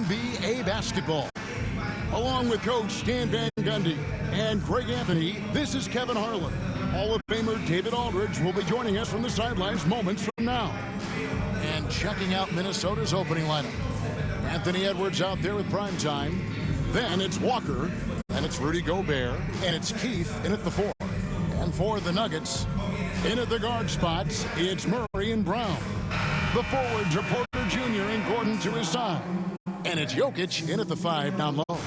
NBA basketball. Along with Coach Stan Van Gundy and Greg Anthony, this is Kevin Harlan. Hall of Famer David Aldridge will be joining us from the sidelines moments from now. And checking out Minnesota's opening lineup. Anthony Edwards out there with primetime. Then it's Walker, and it's Rudy Gobert, and it's Keith in at the 4. And for the Nuggets, in at the guard spots, it's Murray and Brown. The forwards are Porter Jr. and Gordon to his side. And it's Jokic in at the 5 down low.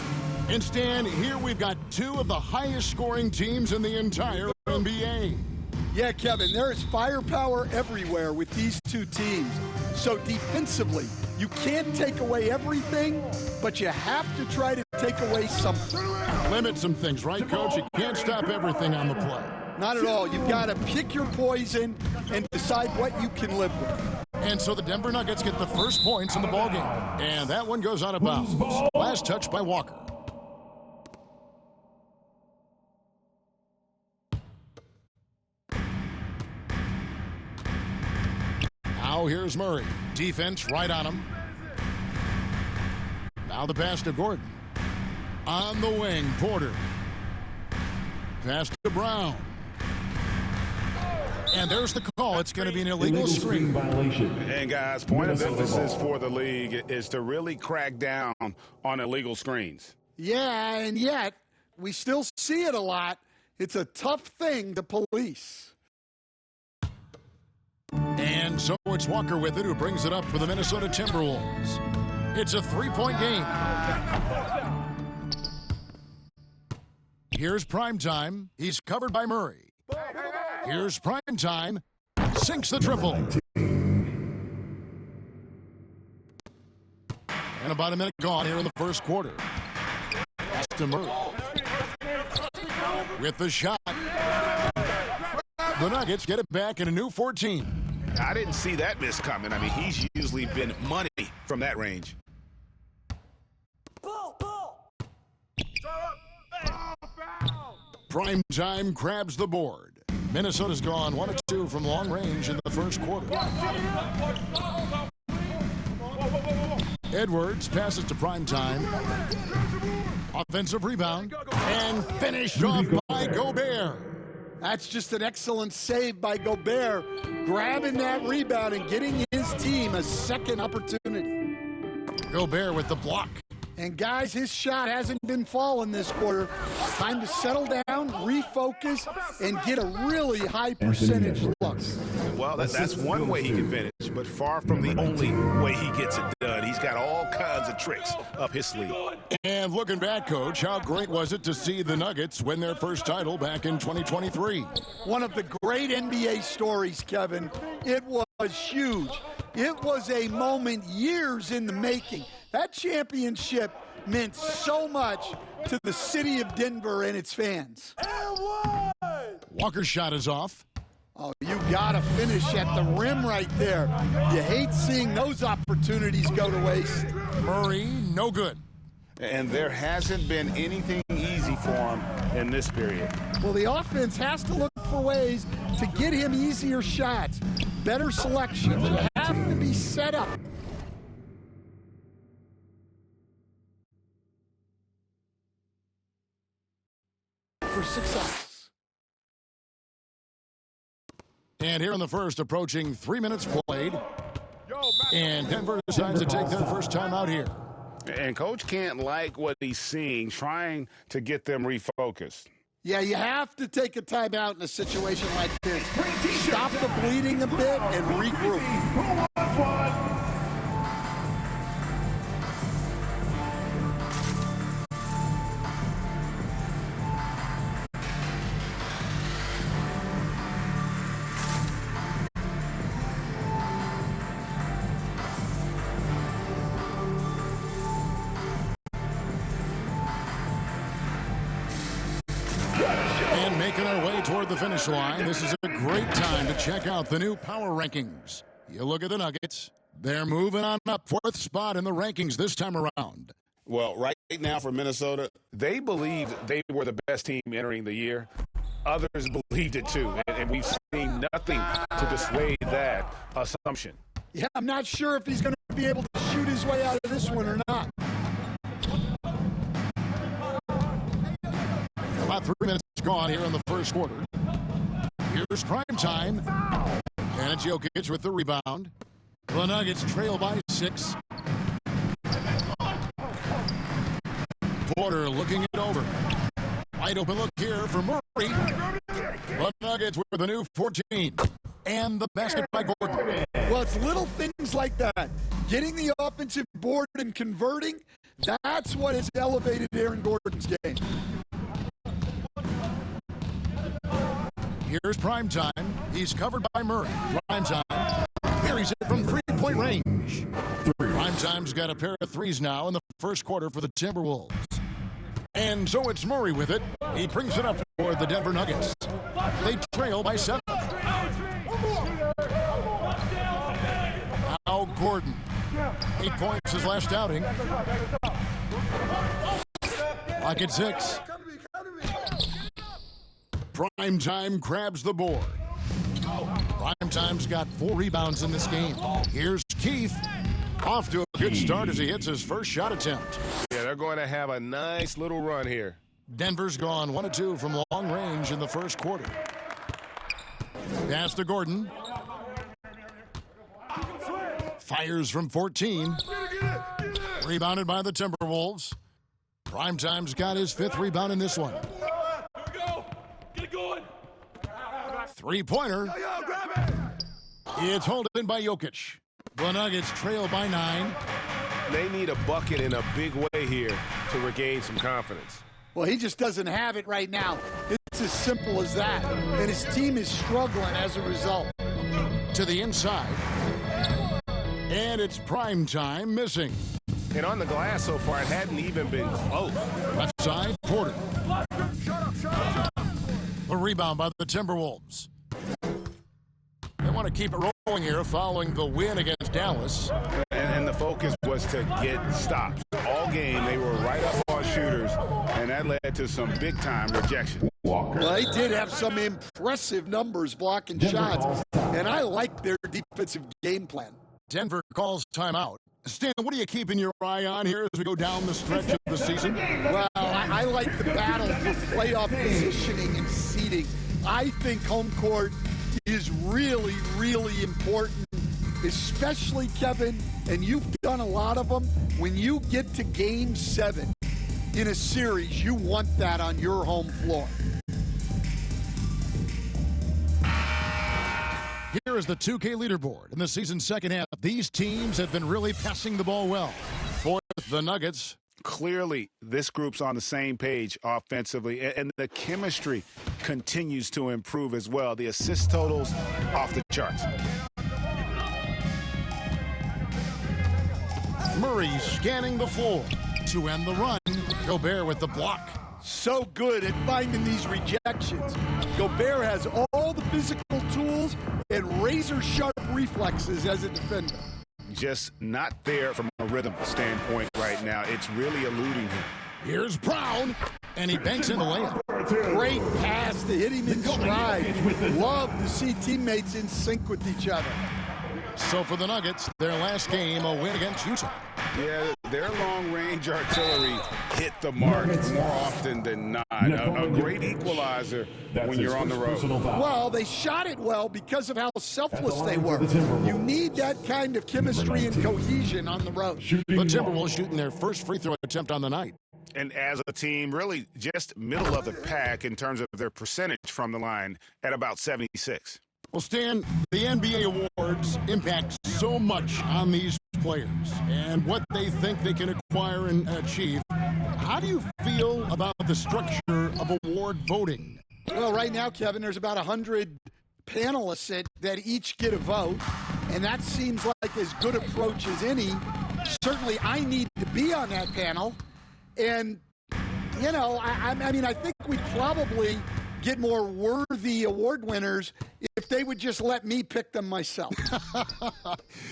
And Stan, here we've got two of the highest scoring teams in the entire NBA. Yeah, Kevin, there is firepower everywhere with these two teams. So defensively, you can't take away everything, but you have to try to take away something. Limit some things, right, Coach? You can't stop everything on the play. Not at all. You've got to pick your poison and decide what you can live with. And so the Denver Nuggets get the first points in the ballgame. And that one goes out of bounds. Last touch by Walker. Now here's Murray. Defense right on him. Now the pass to Gordon. On the wing, Porter. Pass to Brown. And there's the call. It's going to be an illegal screen violation. And guys, point of emphasis for the league is to really crack down on illegal screens. Yeah, and yet we still see it a lot. It's a tough thing to police. And so it's Walker with it, who brings it up for the Minnesota Timberwolves. It's a 3-point game. Here's primetime. He's covered by Murray. Here's primetime. Sinks the triple. And about a minute gone here in the first quarter. Pass to Murray. With the shot. The Nuggets get it back in a new 14. I didn't see that miss coming. I mean, he's usually been money from that range. Prime time grabs the board. Minnesota's gone 1 of 2 from long range in the first quarter. Edwards passes to prime time. Offensive rebound. And finished off by Gobert. That's just an excellent save by Gobert, grabbing that rebound and getting his team a second opportunity. Gobert with the block. And guys, his shot hasn't been falling this quarter. Time to settle down, refocus, and get a really high percentage look. Well, that's one way he can finish, but far from the only way he gets it done. He's got all kinds of tricks up his sleeve. And looking back, Coach, how great was it to see the Nuggets win their first title back in 2023? One of the great NBA stories, Kevin. It was huge. It was a moment years in the making. That championship meant so much to the city of Denver and its fans. Walker's shot is off. Oh, you gotta finish at the rim right there. You hate seeing those opportunities go to waste. Murray, no good. And there hasn't been anything easy for him in this period. Well, the offense has to look for ways to get him easier shots, better selections. You have to be set up. For success. And here in the first, approaching 3 minutes played. And Denver decides to take their first time out here. And Coach can't like what he's seeing, trying to get them refocused. Yeah, you have to take a timeout in a situation like this. Stop the bleeding a bit and regroup. And making our way toward the finish line, this is a great time to check out the new power rankings. You look at the Nuggets, they're moving on up, 4th spot in the rankings this time around. Well, right now for Minnesota, they believed they were the best team entering the year. Others believed it too, and we've seen nothing to dissuade that assumption. Yeah, I'm not sure if he's going to be able to shoot his way out of this one or not. 3 minutes gone here in the first quarter. Here's prime time. And it's Jokic with the rebound. The Nuggets trail by 6. Porter looking it over. Wide open look here for Murray. The Nuggets with a new 14. And the basket by Gordon. Well, it's little things like that. Getting the offensive board and converting, that's what has elevated Aaron Gordon's game. Here's prime time. He's covered by Murray. Prime time. Carries it from three-point range. Prime time's got a pair of threes now in the first quarter for the Timberwolves. And so it's Murray with it. He brings it up for the Denver Nuggets. They trail by 7. Now Gordon. 8 points his last outing. Lock at 6. Prime time grabs the board. Prime time's got 4 rebounds in this game. Here's Keith. Off to a good start as he hits his first shot attempt. Yeah, they're going to have a nice little run here. Denver's gone 1 of 2 from long range in the first quarter. Pass to Gordon. Fires from 14. Rebounded by the Timberwolves. Primetime's got his 5th rebound in this one. Three-pointer. It's held in by Jokic. The Nuggets trail by 9. They need a bucket in a big way here to regain some confidence. Well, he just doesn't have it right now. It's as simple as that. And his team is struggling as a result. To the inside. And it's prime time missing. And on the glass so far, it hadn't even been close. Left side, Porter. The rebound by the Timberwolves. They want to keep it rolling here following the win against Dallas. And the focus was to get stops. All game, they were right up on shooters, and that led to some big-time rejection. Well, they did have some impressive numbers blocking shots, and I like their defensive game plan. Denver calls timeout. Stan, what are you keeping your eye on here as we go down the stretch of the season? Well, I like the battle for playoff positioning and seeding. I think home court is really, really important, especially, Kevin, and you've done a lot of them. When you get to Game 7 in a series, you want that on your home floor. Here is the 2K leaderboard. In the season's second half, these teams have been really passing the ball well. For the Nuggets. Clearly, this group's on the same page offensively, and the chemistry continues to improve as well. The assist totals off the charts. Murray scanning the floor to end the run. Gobert with the block. So good at finding these rejections. Gobert has all the physical tools and razor-sharp reflexes as a defender. Just not there from a rhythm standpoint right now. It's really eluding him. Here's Brown, and he banks in the layup. Great pass to hit him in stride. Love to see teammates in sync with each other. So for the Nuggets, their last game, a win against Utah. Yeah, their long-range artillery hit the mark more often than not. A great equalizer when you're on the road. Well, they shot it well because of how selfless they were. You need that kind of chemistry and cohesion on the road. The Timberwolves shooting their first free throw attempt on the night. And as a team, really just middle of the pack in terms of their percentage from the line at about 76. Well, Stan, the NBA awards impact so much on these players and what they think they can acquire and achieve. How do you feel about the structure of award voting? Well, right now, Kevin, there's about 100 panelists that each get a vote, and that seems like as good approach as any. Certainly, I need to be on that panel, and, you know, I mean, I think we'd probably get more worthy award winners if they would just let me pick them myself.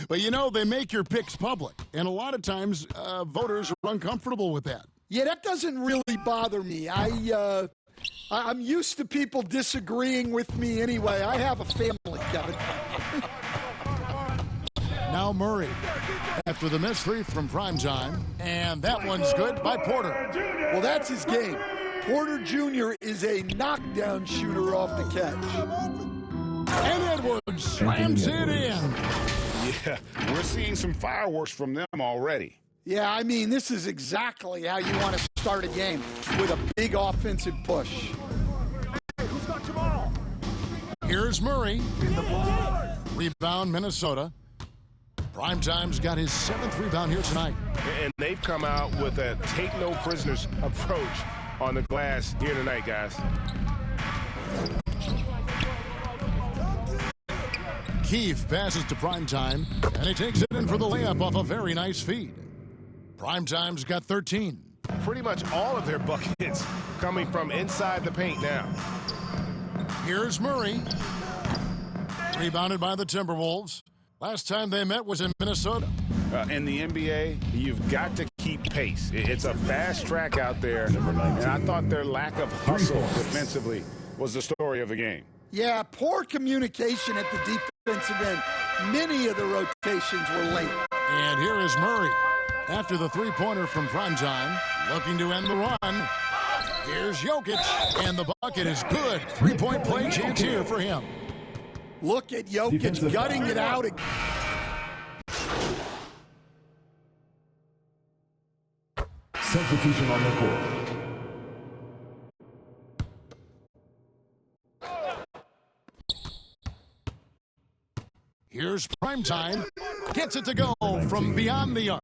But, you know, they make your picks public, and a lot of times voters are uncomfortable with that. Yeah, that doesn't really bother me. I'm used to people disagreeing with me anyway. I have a family, Kevin. Now Murray after the missed three from primetime, and that one's good by Porter. Well, that's his game. Porter Jr. is a knockdown shooter off the catch. And Edwards slams it in. Yeah, we're seeing some fireworks from them already. Yeah, I mean, this is exactly how you want to start a game, with a big offensive push. Here's Murray. Rebound, Minnesota. Primetime's got his 7th rebound here tonight. And they've come out with a take-no-prisoners approach on the glass here tonight, guys. Keith passes to Primetime, and he takes it in for the layup off a very nice feed. Primetime's got 13. Pretty much all of their buckets coming from inside the paint now. Here's Murray. Rebounded by the Timberwolves. Last time they met was in Minnesota. In the NBA, you've got to keep pace. It's a fast track out there, and I thought their lack of hustle defensively was the story of the game. Yeah, poor communication at the defensive end. Many of the rotations were late. And here is Murray. After the three-pointer from Primetime, looking to end the run. Here's Jokic, and the bucket is good. Three-point play chance here for him. Look at Jokic gutting it out. Substitution on the court. Here's Primetime. Gets it to go from beyond the arc.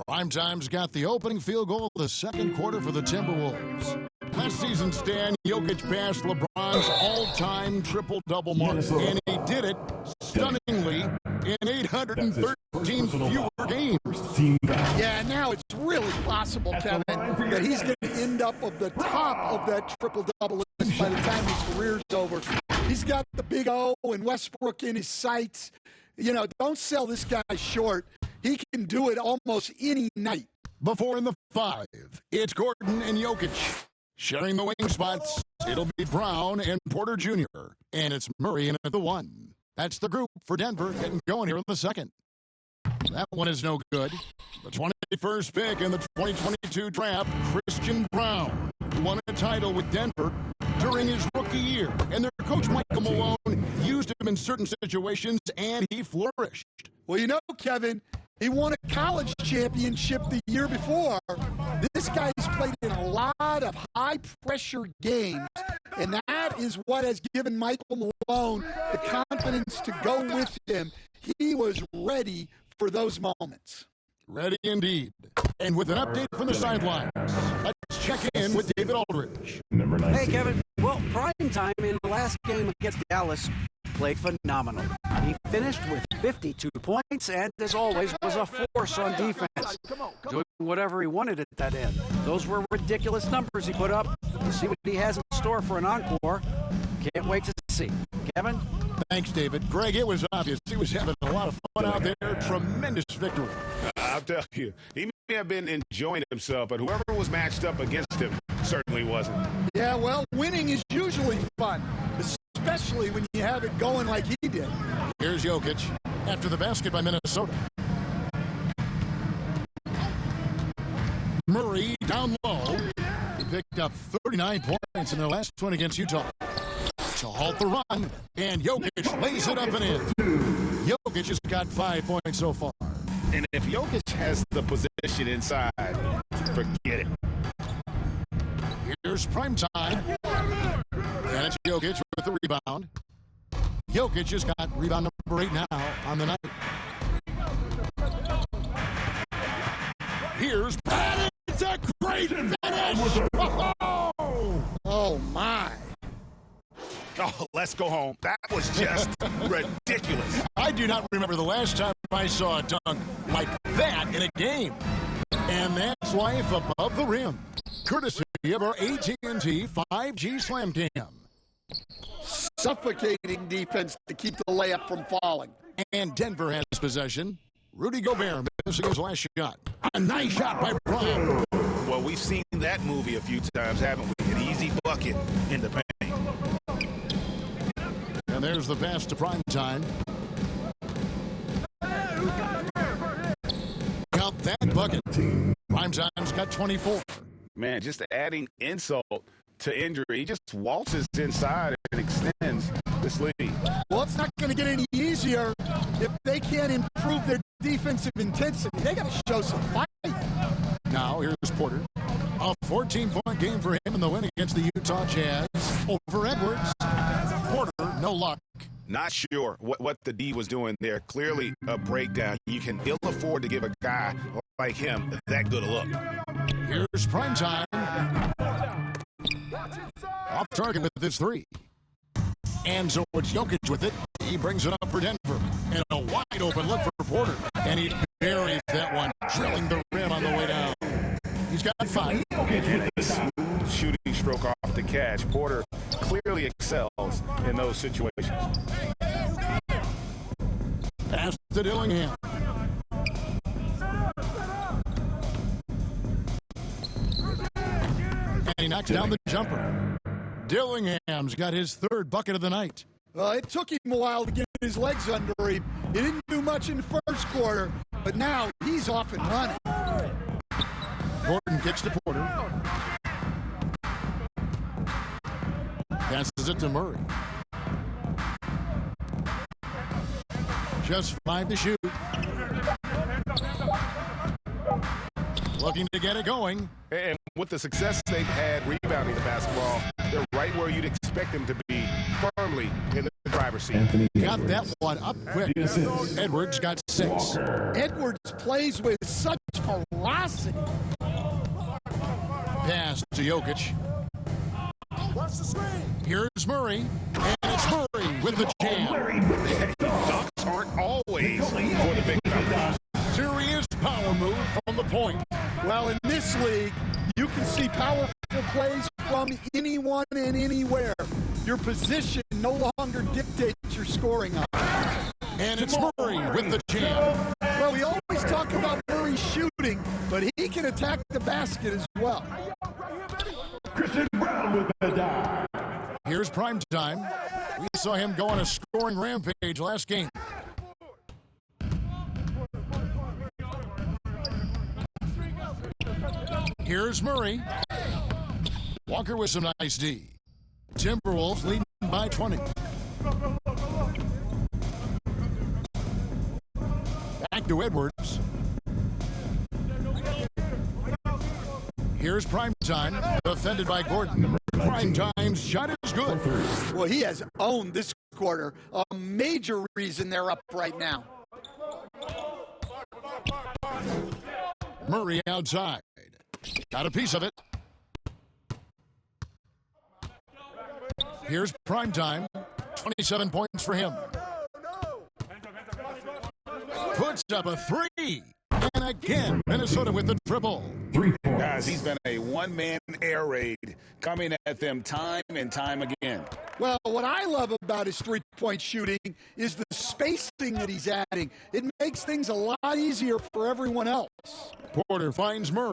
Primetime's got the opening field goal of the second quarter for the Timberwolves. Last season, Stan, Jokic passed LeBron's all-time triple-double mark, and he did it stunningly in 813 fewer games. Yeah, now it's really possible, Kevin, that he's going to end up at the top of that triple-double list by the time his career's over. He's got the big O and Westbrook in his sights. You know, don't sell this guy short. He can do it almost any night. Before in the 5, it's Gordon and Jokic. Sharing the wing spots, it'll be Brown and Porter Jr. And it's Murray in at the 1. That's the group for Denver getting going here in the second. That one is no good. The 21st pick in the 2022 draft, Christian Brown, who won a title with Denver during his rookie year. And their coach, Michael Malone, used him in certain situations, and he flourished. Well, you know, Kevin, he won a college championship the year before. This guy's played in a lot of high-pressure games, and that is what has given Michael Malone the confidence to go with him. He was ready for those moments. Ready indeed. And with an update from the sidelines, let's check in with David Aldridge. Hey, Kevin. Well, Primetime in the last game against Dallas played phenomenal. He finished with 52 points and, as always, was a force on defense, doing whatever he wanted at that end. Those were ridiculous numbers he put up. We'll see what he has in store for an encore. Can't wait to see. Kevin? Thanks, David. Greg, it was obvious he was having a lot of fun out there. Tremendous victory. I'll tell you, he may have been enjoying himself, but whoever was matched up against him certainly wasn't. Yeah, well, winning is usually fun, especially when you have it going like he did. Here's Jokic after the basket by Minnesota. Murray down low. He picked up 39 points in their last one against Utah to halt the run, and Jokic lays it up and in. Jokic has got 5 points so far. And if Jokic has the position inside, forget it. Here's Primetime. And it's Jokic with the rebound. Jokic has got rebound number 8 now on the night. Here's Patty. It's a great finish. Oh, my. Oh, let's go home. That was just ridiculous. I do not remember the last time I saw a dunk like that in a game. And that's life above the rim. Courtesy of our AT&T 5G Slam Cam. Suffocating defense to keep the layup from falling. And Denver has possession. Rudy Gobert missing his last shot. A nice shot by Brown. Well, we've seen that movie a few times, haven't we? An easy bucket in the paint. And there's the pass to Primetime. Count that bucket. Primetime's got 24. Man, just adding insult to injury. He just waltzes inside and extends this lead. Well, it's not going to get any easier if they can't improve their defensive intensity. They got to show some fight. Now, here's Porter. A 14-point game for him in the win against the Utah Jazz over Edwards. Porter, no luck. Not sure what the D was doing there. Clearly a breakdown. You can ill afford to give a guy like him that good a look. Here's prime time. Off target with this three. And so it's Jokic with it. He brings it up for Denver. And a wide open look for Porter. And he buries that one, drilling the rim on the way down. He's got 5. And a smooth shooting stroke off the catch. Porter clearly excels in those situations. Pass to Dillingham. And he knocks down the jumper. Dillingham's got his 3rd bucket of the night. It took him a while to get his legs under him. He didn't do much in the first quarter, but now he's off and running. Gordon kicks to Porter. Passes it to Murray. Just 5 to shoot. Looking to get it going. And with the success they've had rebounding the basketball, they're right where you'd expect them to be, firmly in the driver's seat. Got that one up quick. Edwards got 6. Edwards plays with such ferocity. Pass to Jokic. Here's Murray. And it's Murray with the jam. Dunks aren't always for the big fella. Serious power move from the point. Well, in this league, you can see powerful plays from anyone and anywhere. Your position no longer dictates your scoring up. And it's Murray with the jam. Well, we always talk about Murray shooting, but he can attack the basket as well. Christian Brown with the dive. Here's prime time. We saw him go on a scoring rampage last game. Here's Murray. Walker with some nice D. Timberwolves leading by 20. Back to Edwards. Here's prime time, defended by Gordon. Prime time's shot is good. Well, he has owned this quarter. A major reason they're up right now. Murray outside. Got a piece of it. Here's prime time. 27 points for him. Puts up a 3. And again, Minnesota with the triple. 3 points. Guys, he's been a one-man air raid coming at them time and time again. Well, what I love about his three-point shooting is the spacing that he's adding. It makes things a lot easier for everyone else. Porter finds Murray.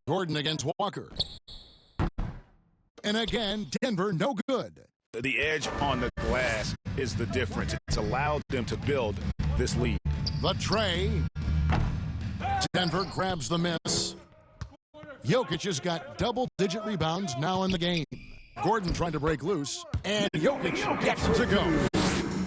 Gordon against Walker. And again, Denver no good. The edge on the glass is the difference. It's allowed them to build this lead. The tray. Denver grabs the miss. Jokic has got double-digit rebounds now in the game. Gordon trying to break loose, and Jokic gets to go.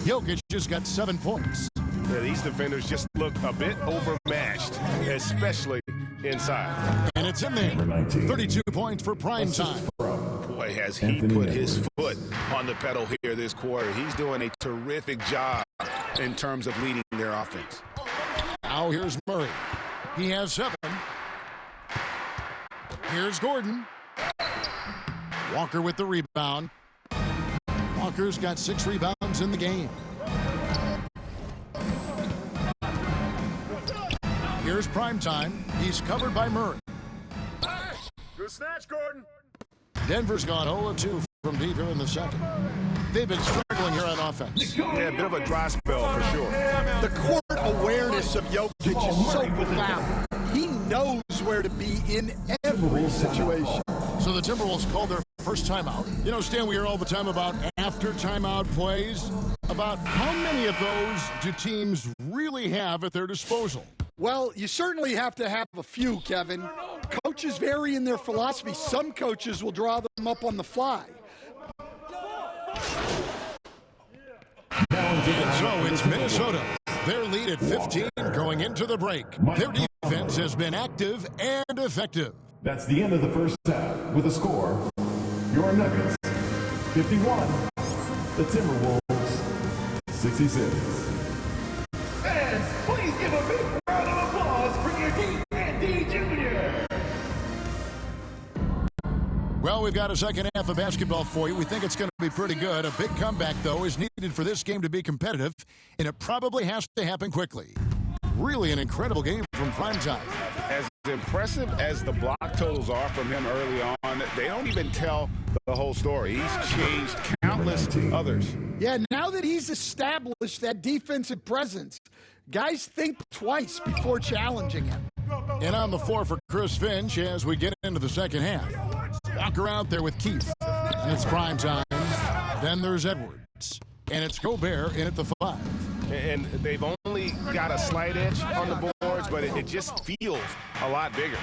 Jokic has got 7 points. Yeah, these defenders just look a bit overmatched, especially inside. And it's in there. 32 points for prime time. Boy, has he put his foot on the pedal here this quarter. He's doing a terrific job in terms of leading their offense. Now here's Murray. He has 7. Here's Gordon. Walker with the rebound. Walker's got 6 rebounds in the game. Here's prime time. He's covered by Murray. Good snatch, Gordon. Denver's gone 0-2 from deep here in the second. They've been struggling here on offense. Yeah, a bit of a dry spell for sure. The court awareness of Jokic is so profound. He knows where to be in every situation. So the Timberwolves called their first timeout. You know, Stan, we hear all the time about after timeout plays. About how many of those do teams really have at their disposal? Well, you certainly have to have a few, Kevin. Coaches vary in their philosophy. Some coaches will draw them up on the fly. And so it's Minnesota. Their lead at 15 going into the break. Their defense has been active and effective. That's the end of the first half with a score. Your Nuggets, 51. The Timberwolves, 66. Fans, please give a big round of applause for your D Jr. Well, we've got a second half of basketball for you. We think it's going to be pretty good. A big comeback, though, is needed for this game to be competitive, and it probably has to happen quickly. Really an incredible game from primetime. As impressive as the block totals are from him early on, they don't even tell the whole story. He's changed countless others. Yeah, now that he's established that defensive presence, guys think twice before challenging him. And on the floor for Chris Finch as we get into the second half. Walker out there with Keith, and it's prime time. Then there's Edwards, and it's Gobert in at the 5. And they've only got a slight edge on the boards, but it just feels a lot bigger.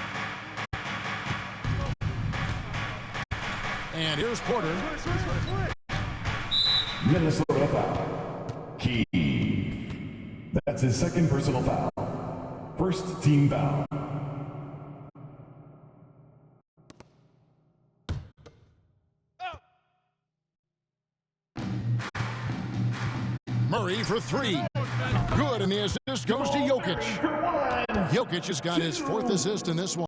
And here's Porter. Minnesota foul. Keith. That's his second personal foul. First team foul. Murray for 3. Good, and the assist goes to Jokic. Jokic has got his 4th assist in this one.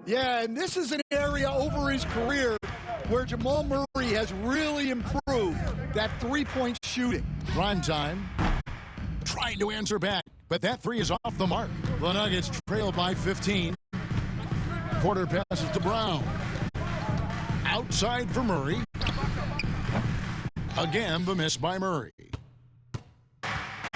Yeah, and this is an area over his career where Jamal Murray has really improved that three-point shooting. Prime time. Trying to answer back, but that 3 is off the mark. The Nuggets trail by 15. Porter passes to Brown. Outside for Murray. Again, the miss by Murray.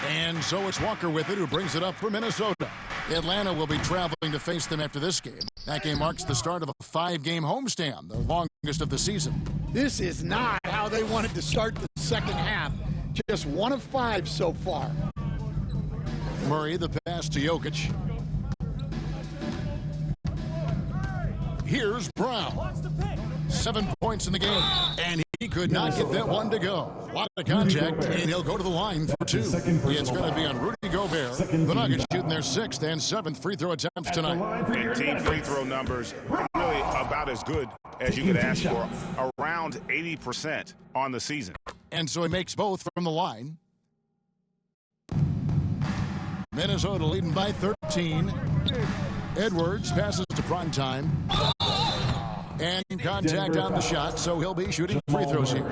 And so it's Walker with it, who brings it up for Minnesota. Atlanta will be traveling to face them after this game. That game marks the start of a 5-game homestand, the longest of the season. This is not how they wanted to start the second half. Just 1 of 5 so far. Murray, the pass to Jokic. Here's Brown. 7 points in the game, and he could not get that one to go. A lot of contact, and he'll go to the line for 2. It's going to be on Rudy Gobert. The Nuggets shooting their 6th and 7th free throw attempts tonight. And team free throw numbers really about as good as you could ask for, around 80% on the season. And so he makes both from the line. Minnesota leading by 13. Edwards passes to primetime. And contact on the shot, so he'll be shooting free throws here.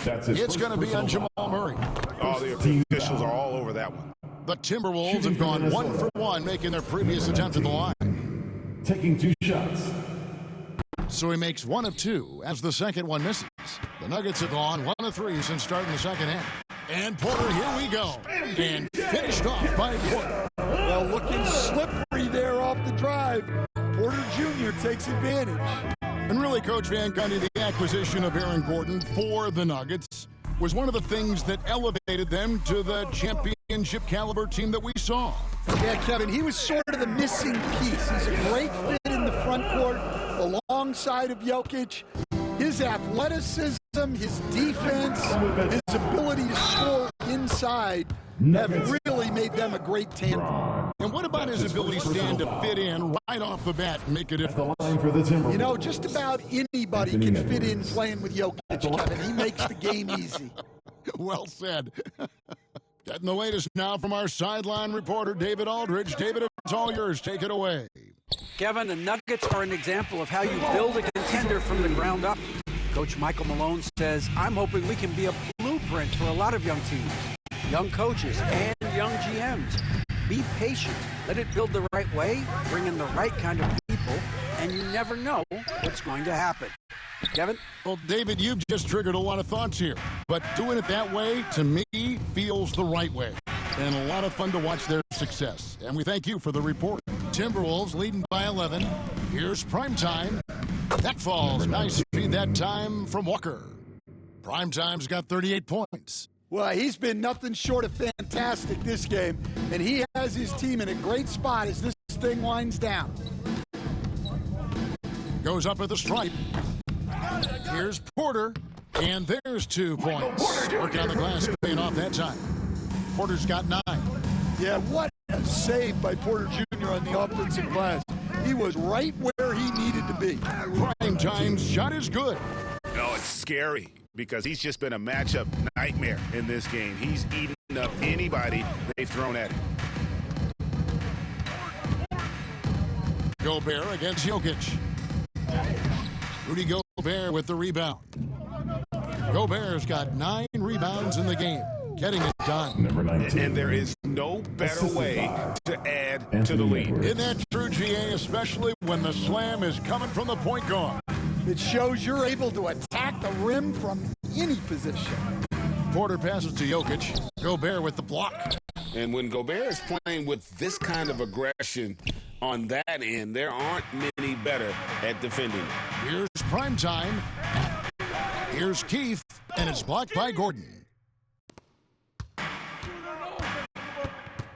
It's going to be on Jamal Murray. Oh, the officials are all over that one. The Timberwolves have gone 1 for 1, making their previous attempt at the line. Taking 2 shots. So he makes 1 of 2 as the second one misses. The Nuggets have gone 1 of 3 since starting the second half. And Porter, here we go. And finished off by Porter. Well, looking slippery there off the drive. Porter Jr. takes advantage. And really, Coach Van Gundy, the acquisition of Aaron Gordon for the Nuggets was one of the things that elevated them to the championship caliber team that we saw. Yeah, Kevin, he was sort of the missing piece. He's a great fit in the front court alongside of Jokic. His athleticism, his defense, his ability to score inside have really made them a great tandem. And what about his ability, Stan, to fit in right off the bat and make a difference? You know, just about anybody can fit in playing with Jokic, Kevin. He makes the game easy. Well said. Getting the latest now from our sideline reporter, David Aldridge. David, it's all yours. Take it away. Kevin, the Nuggets are an example of how you build a contender from the ground up. Coach Michael Malone says, I'm hoping we can be a blueprint for a lot of young teams, young coaches, and young GMs. Be patient. Let it build the right way, bring in the right kind of people, and you never know what's going to happen. Kevin? Well, David, you've just triggered a lot of thoughts here. But doing it that way, to me, feels the right way. And a lot of fun to watch their success. And we thank you for the report. Timberwolves leading by 11. Here's primetime. That falls. Nice feed that time from Walker. Primetime's got 38 points. Well, he's been nothing short of fantastic this game, and he has his team in a great spot as this thing winds down. Goes up at the stripe. Here's Porter, and there's 2 points. Working on the glass, paying off that time. Porter's got 9. Yeah, what a save by Porter Jr. on the offensive glass. He was right where he needed to be. Prime time's shot is good. Oh, it's scary because he's just been a matchup nightmare in this game. He's eaten up anybody they've thrown at him. Gobert against Jokic. Rudy Gobert with the rebound. Gobert's got 9 rebounds in the game, getting it done. Number 19. And there is no better way to add to the lead. Isn't that true, GA, especially when the slam is coming from the point guard? It shows you're able to attack the rim from any position. Porter passes to Jokic. Gobert with the block. And when Gobert is playing with this kind of aggression on that end, there aren't many better at defending. Here's prime time. Here's Keith, and it's blocked by Gordon.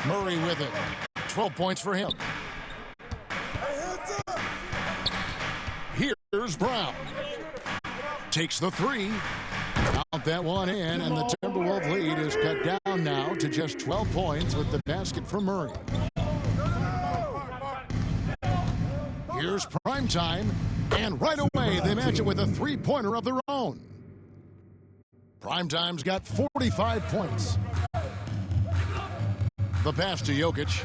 Murray with it. 12 points for him. Here's Brown. Takes the 3. Count that one in, and the Timberwolves lead is cut down now to just 12 points with the basket from Murray. Here's prime time, and right away they match it with a 3-pointer of their own. Primetime's got 45 points. The pass to Jokic.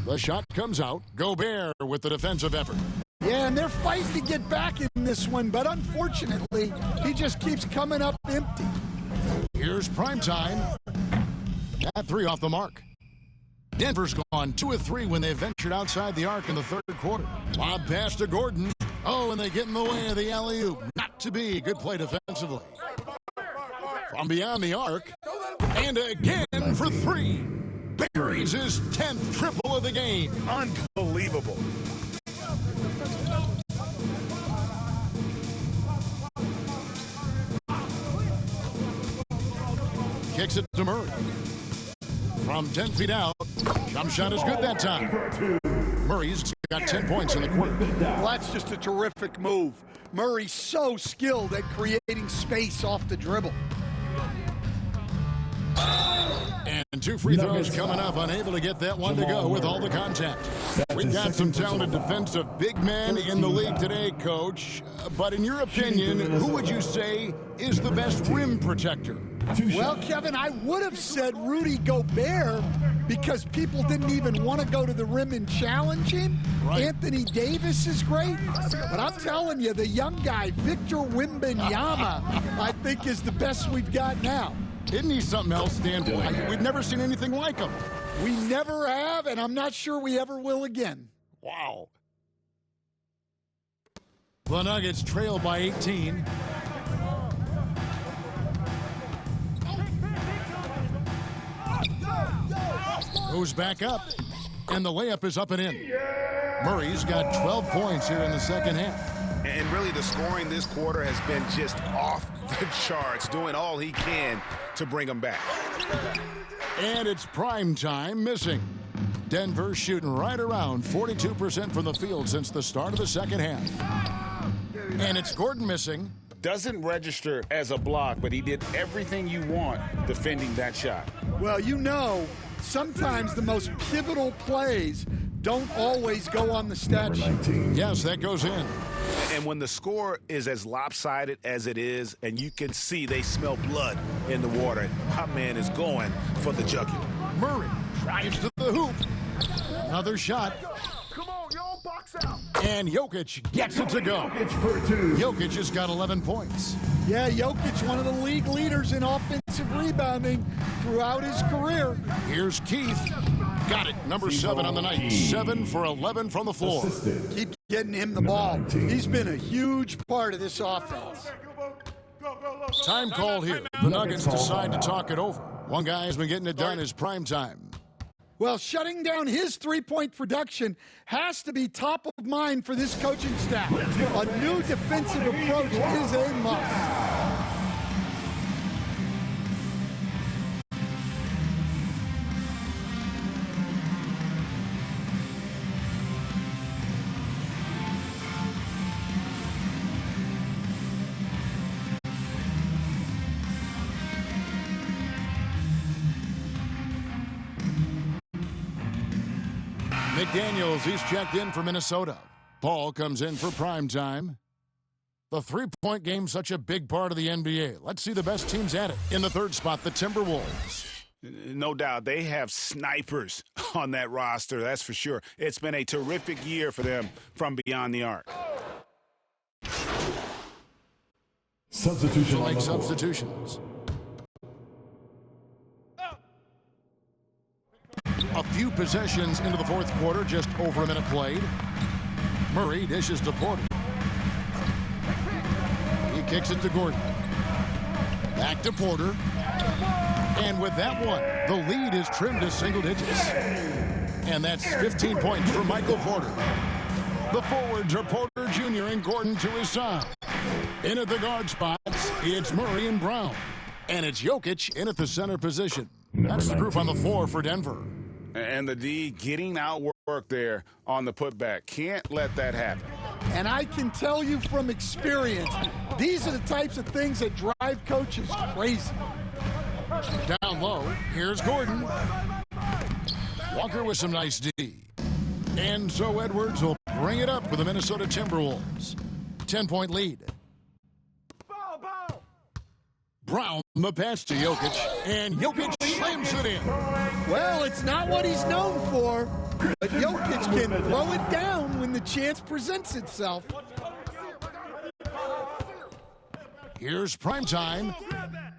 The shot comes out. Gobert with the defensive effort. Yeah, and they're fighting to get back in this one, but unfortunately, he just keeps coming up empty. Here's prime time. That 3 off the mark. Denver's gone 2 of 3 when they ventured outside the arc in the third quarter. Lob pass to Gordon. Oh, and they get in the way of the alley-oop. Not to be. Good play defensively. From beyond the arc. And again for 3. Buries his 10th triple of the game. Unbelievable. Kicks it to Murray. From 10 feet out. Jump shot is good that time. Murray's got 10 points in the quarter. Well, that's just a terrific move. Murray's so skilled at creating space off the dribble. And 2 free throws coming up, unable to get that one to go with all the contact. We've got some talented defensive big men in the league today, Coach. But in your opinion, who would you say is the best rim protector? Well, Kevin, I would have said Rudy Gobert because people didn't even want to go to the rim and challenge him. Right. Anthony Davis is great. But I'm telling you, the young guy, Victor Wembanyama, I think is the best we've got now. Isn't he something else, Dan? We've never seen anything like him. We never have, and I'm not sure we ever will again. Wow. The Nuggets trail by 18. Goes back up, and the layup is up and in. Murray's got 12 points here in the second half. And really the scoring this quarter has been just off the charts, doing all he can to bring them back. And it's prime time missing. Denver shooting right around 42% from the field since the start of the second half. And it's Gordon missing. Doesn't register as a block, but he did everything you want defending that shot. Well, you know, sometimes the most pivotal plays don't always go on the stat sheet. Yes, that goes in. And when the score is as lopsided as it is, and you can see they smell blood in the water, my man is going for the jugular. Murray drives to the hoop. Another shot. Come on, y'all, box out. And Jokic gets it to go. Jokic has got 11 points. Yeah, Jokic, one of the league leaders in offensive rebounding throughout his career. Here's Keith. Got it. Number 7 on the night. 7 for 11 from the floor. Keep getting him the ball. He's been a huge part of this offense. Time called here. The Nuggets decide to talk it over. One guy has been getting it done is prime time. Well, shutting down his three-point production has to be top of mind for this coaching staff. A new defensive approach is a must. McDaniels, he's checked in for Minnesota. Paul comes in for prime time. The three-point game, such a big part of the NBA. Let's see the best teams at it. In the third spot, the Timberwolves. No doubt. They have snipers on that roster, that's for sure. It's been a terrific year for them from beyond the arc. Substitution She'll on make the floor. substitutions. A few possessions into the fourth quarter, just over a minute played. Murray dishes to Porter. He kicks it to Gordon. Back to Porter. And with that one, the lead is trimmed to single digits. And that's 15 points for Michael Porter. The forwards are Porter Jr. and Gordon to his side. In at the guard spots, it's Murray and Brown. And it's Jokic in at the center position. That's the group on the floor for Denver. And the D getting out work there on the putback. Can't let that happen. And I can tell you from experience, these are the types of things that drive coaches crazy. Down low, here's Gordon. Walker with some nice D. And so Edwards will bring it up for the Minnesota Timberwolves. 10-point lead. Brown, the pass to Jokic, and Jokic slams it in. Well, it's not what he's known for, but Jokic can throw it down when the chance presents itself. Here's primetime.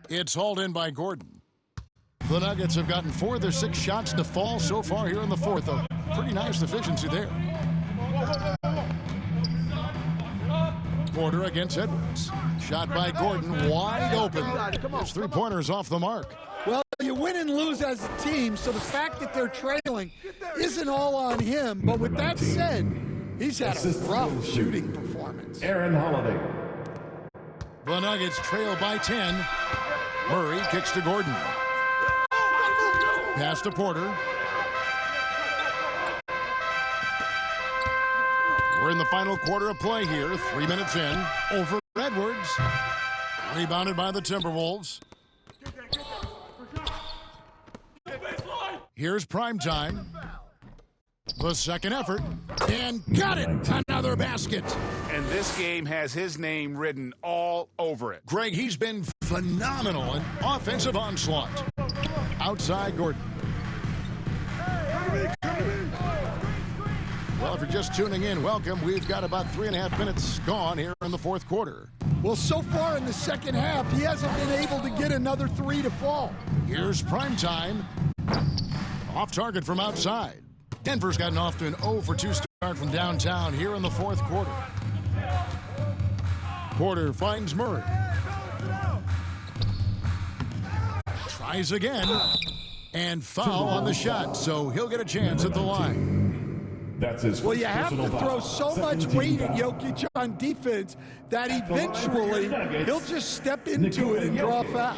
It's hauled in by Gordon. The Nuggets have gotten 4 of their 6 shots to fall so far here in the fourth. A pretty nice efficiency there. Porter against Edwards. Shot by Gordon, wide open. His three-pointers off the mark. Well, you win and lose as a team, so the fact that they're trailing isn't all on him. But with that said, he's had a rough shooting performance. Aaron Holiday. The Nuggets trail by 10. Murray kicks to Gordon. Pass to Porter. We're in the final quarter of play here. 3 minutes in. Over Edwards. Rebounded by the Timberwolves. Here's primetime. The second effort. And got it! Another basket. And this game has his name written all over it. Greg, he's been phenomenal in offensive onslaught. Outside Gordon. Well, if you're just tuning in, welcome. We've got about 3.5 minutes gone here in the fourth quarter. Well, so far in the second half, he hasn't been able to get another 3 to fall. Here's primetime. Off target from outside. Denver's gotten off to an 0 for 2 start from downtown here in the fourth quarter. Porter finds Murray. Tries again. And foul on the shot, so he'll get a chance at the line. That's his Well, you first have to personal throw foul. so much 17 weight at foul. Jokic on defense that eventually he'll just step into it and draw a foul.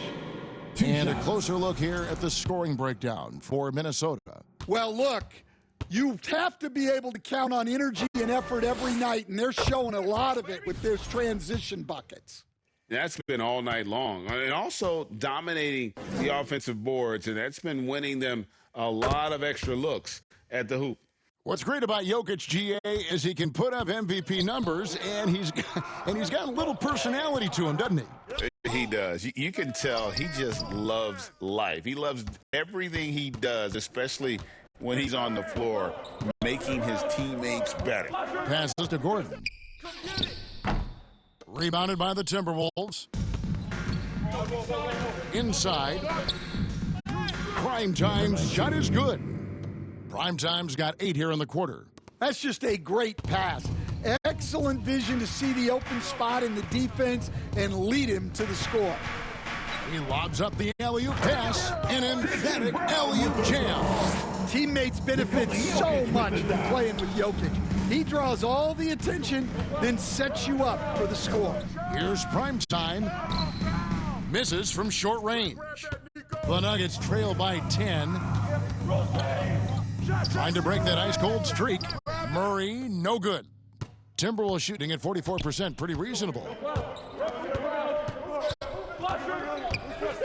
And a closer look here at the scoring breakdown for Minnesota. Well, look, you have to be able to count on energy and effort every night, and they're showing a lot of it with those transition buckets. That's been all night long. And also dominating the offensive boards, and that's been winning them a lot of extra looks at the hoop. What's great about Jokic, GA, is he can put up MVP numbers, and he's got a little personality to him, doesn't he? He does. You can tell he just loves life. He loves everything he does, especially when he's on the floor, making his teammates better. Passes to Gordon. Rebounded by the Timberwolves. Inside. Primetime's shot is good. Primetime's got 8 here in the quarter. That's just a great pass. Excellent vision to see the open spot in the defense and lead him to the score. He lobs up the alley-oop pass, an emphatic alley-oop jam. teammates benefit so much from playing with Jokic. He draws all the attention, then sets you up for the score. Here's prime time. Misses from short range. The Nuggets trail by 10. Trying to break that ice-cold streak. Murray, no good. Timberwolves shooting at 44%, pretty reasonable.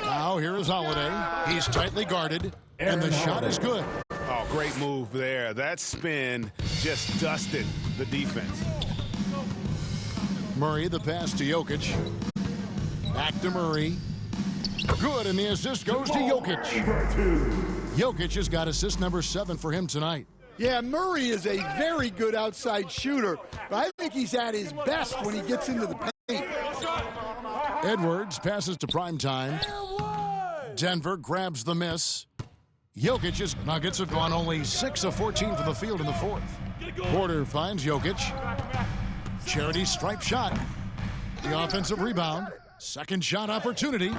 Now here is Holiday. He's tightly guarded, and the shot is good. Oh, great move there. That spin just dusted the defense. Murray, the pass to Jokic. Back to Murray. Good, and the assist goes to Jokic. Jokic has got assist number 7 for him tonight. Yeah, Murray is a very good outside shooter, but I think he's at his best when he gets into the paint. Edwards passes to primetime. Denver grabs the miss. Jokic's Nuggets have gone only 6 of 14 from the field in the fourth. Porter finds Jokic. Charity stripe shot. The offensive rebound. Second shot opportunity.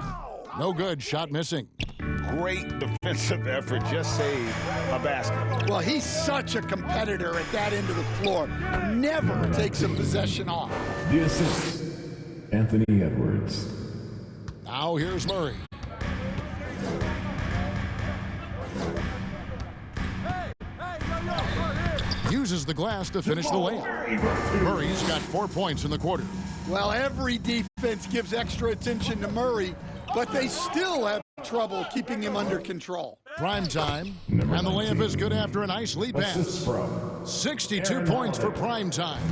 No good. Shot missing. Great defensive effort. Just saved a basket. Well, he's such a competitor at that end of the floor. Never takes a possession off. The assist, Anthony Edwards. Now here's Murray. Uses the glass to finish the layup. Murray's got 4 points in the quarter. Well, every defense gives extra attention to Murray, but they still have trouble keeping him under control. Prime time, and the layup is good after a nice lead pass. 62 points for prime time.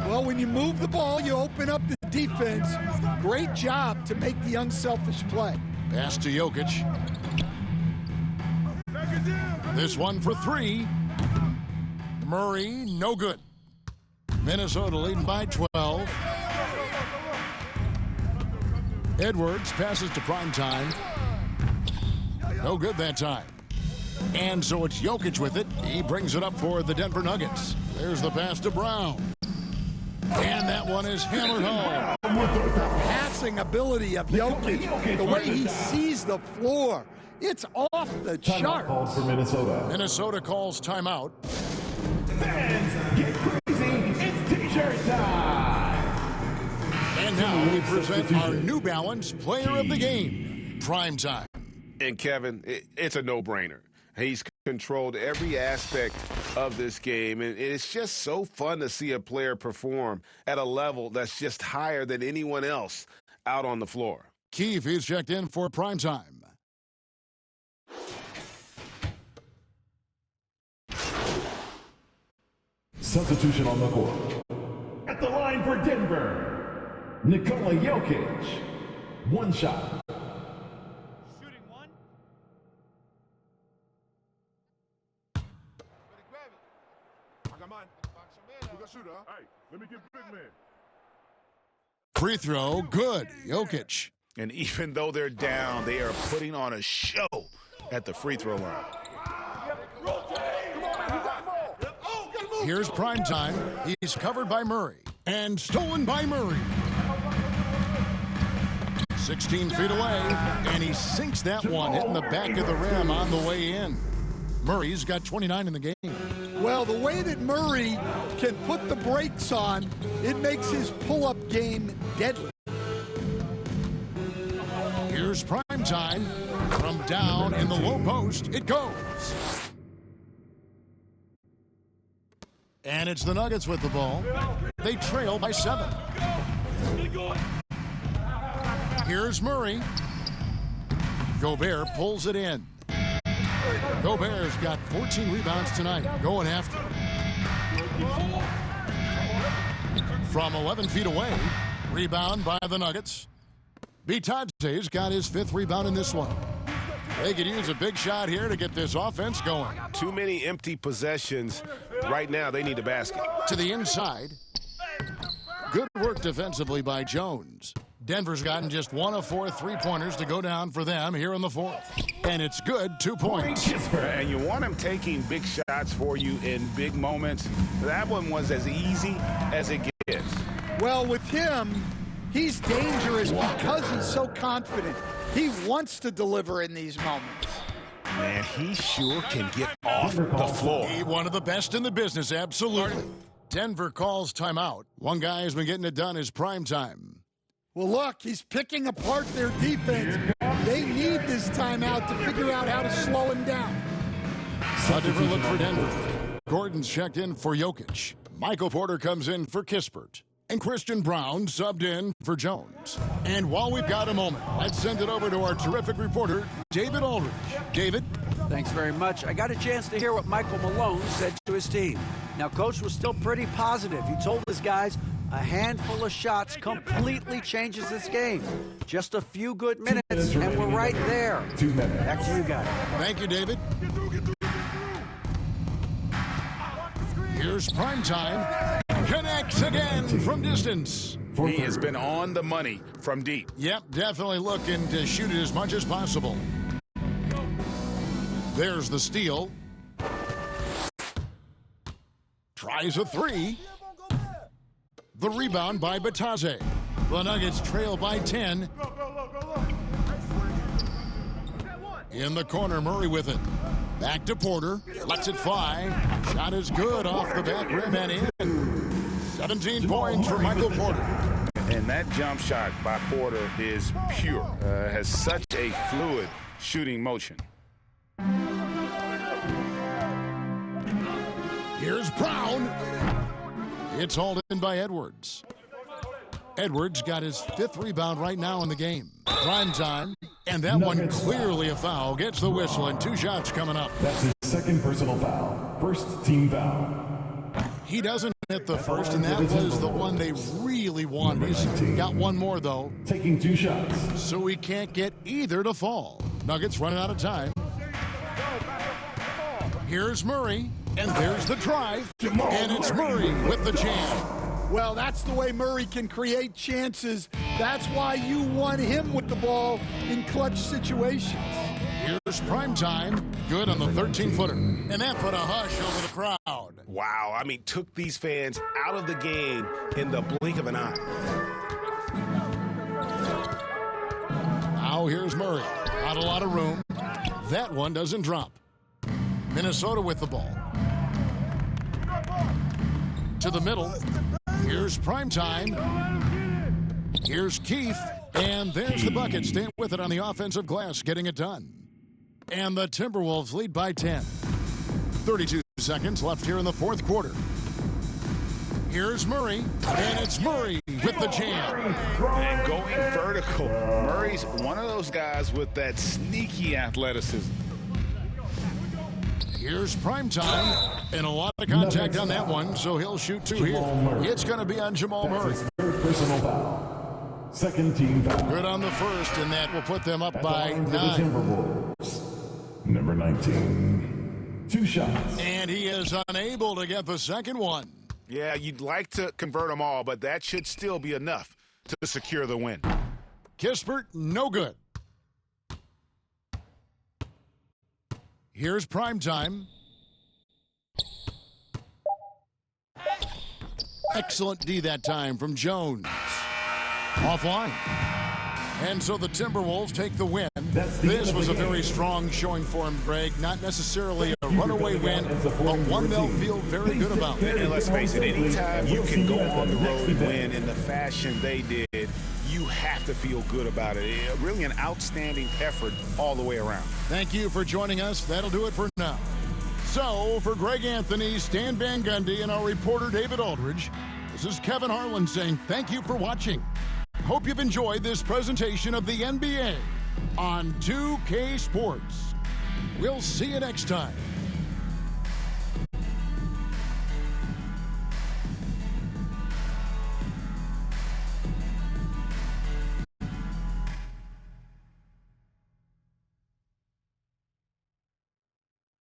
Well, when you move the ball, you open up the defense. Great job to make the unselfish play. Pass to Jokic. This one for 3. Murray, no good. Minnesota leading by 12. Edwards passes to primetime. No good that time. And so it's Jokic with it. He brings it up for the Denver Nuggets. There's the pass to Brown. And that one is hammered home. Passing ability of Jokic, the way he sees the floor, it's off the chart. Calls for Minnesota. Minnesota calls timeout. Fans, get crazy. It's T-shirt time. And now we present our New Balance Player of the Game, Primetime. And Kevin, it's a no-brainer. He's controlled every aspect of this game, and it's just so fun to see a player perform at a level that's just higher than anyone else out on the floor. Keefe is checked in for Primetime. Substitution on the court. At the line for Denver, Nikola Jokic. One shot. Shooting one. I got mine. We got shooter, huh? Hey, let me get big man. Free throw, good. Jokic. And even though they're down, they are putting on a show at the free throw line. Here's Primetime. He's covered by Murray and stolen by Murray. 16 feet away, and he sinks that one, hitting the back of the rim on the way in. Murray's got 29 in the game. Well, the way that Murray can put the brakes on, it makes his pull-up game deadly. Here's Primetime. From down in the low post, it goes. And it's the Nuggets with the ball. They trail by 7. Here's Murray. Gobert pulls it in. Gobert's got 14 rebounds tonight, going after. From 11 feet away, rebound by the Nuggets. Bitade's got his 5th rebound in this one. They could use a big shot here to get this offense going. Too many empty possessions. Right now, they need a basket. To the inside. Good work defensively by Jones. Denver's gotten just 1 of 4 3-pointers to go down for them here in the fourth. And it's good, 2 points. And you want him taking big shots for you in big moments. That one was as easy as it gets. Well, with him, he's dangerous because he's so confident. He wants to deliver in these moments. Man, he sure can get off the floor. He one of the best in the business, absolutely. Denver calls timeout. One guy has been getting it done is prime time. Well, look, he's picking apart their defense. They need this timeout to figure out how to slow him down. A different look for Denver. Gordon's checked in for Jokic. Michael Porter comes in for Kispert. And Christian Brown subbed in for Jones. And while we've got a moment, let's send it over to our terrific reporter, David Aldridge. David? Thanks very much. I got a chance to hear what Michael Malone said to his team. Now, Coach was still pretty positive. He told his guys a handful of shots completely changes this game. Just a few good minutes, and we're right there. 2 minutes. Back to you guys. Thank you, David. Here's primetime. Connects again from distance. He has been on the money from deep. Yep, definitely looking to shoot it as much as possible. There's the steal. Tries a three. The rebound by Bataze. The Nuggets trail by 10. In the corner, Murray with it. Back to Porter. Lets it fly. Shot is good off the back rim and in. 17 points for Michael Porter. And that jump shot by Porter is pure. Has such a fluid shooting motion. Here's Brown. It's hauled in by Edwards. Edwards got his 5th rebound right now in the game. Prime time, and that one clearly a foul. Gets the whistle, and 2 shots coming up. That's his 2nd personal foul. First team foul. He doesn't hit the first, and that was the one they really wanted. He's got one more, though. Taking 2 shots. So he can't get either to fall. Nuggets running out of time. Here's Murray, and there's the drive. And it's Murray with the jam. Well, that's the way Murray can create chances. That's why you want him with the ball in clutch situations. Here's primetime. Good on the 13-footer. And that put a hush over the crowd. Wow, I mean, took these fans out of the game in the blink of an eye. Now here's Murray. Not a lot of room. That one doesn't drop. Minnesota with the ball. To the middle. Here's primetime. Here's Keith. And there's the bucket. Staying with it on the offensive glass, getting it done. And the Timberwolves lead by 10. 32 seconds left here in the 4th quarter. Here's Murray. And it's Murray with the jam. And going vertical. Murray's one of those guys with that sneaky athleticism. Here's primetime, and a lot of contact on that one, so he'll shoot 2 here. It's going to be on Jamal Murray. That's his 3rd personal foul. 2nd team foul. Good on the first, and that will put them up by 9. Timberwolves. Number 19. 2 shots. And he is unable to get the 2nd one. Yeah, you'd like to convert them all, but that should still be enough to secure the win. Kispert, no good. Here's primetime. Excellent D that time from Jones. Offline. And so the Timberwolves take the win. This was a very strong showing for him, Greg. Not necessarily a runaway win, but one they'll feel very good about. And let's face it, anytime you can go on the road and win in the fashion they did, you have to feel good about it. Really an outstanding effort all the way around. Thank you for joining us. That'll do it for now. So, for Greg Anthony, Stan Van Gundy, and our reporter David Aldridge, this is Kevin Harlan saying thank you for watching. Hope you've enjoyed this presentation of the NBA on 2K Sports. We'll see you next time.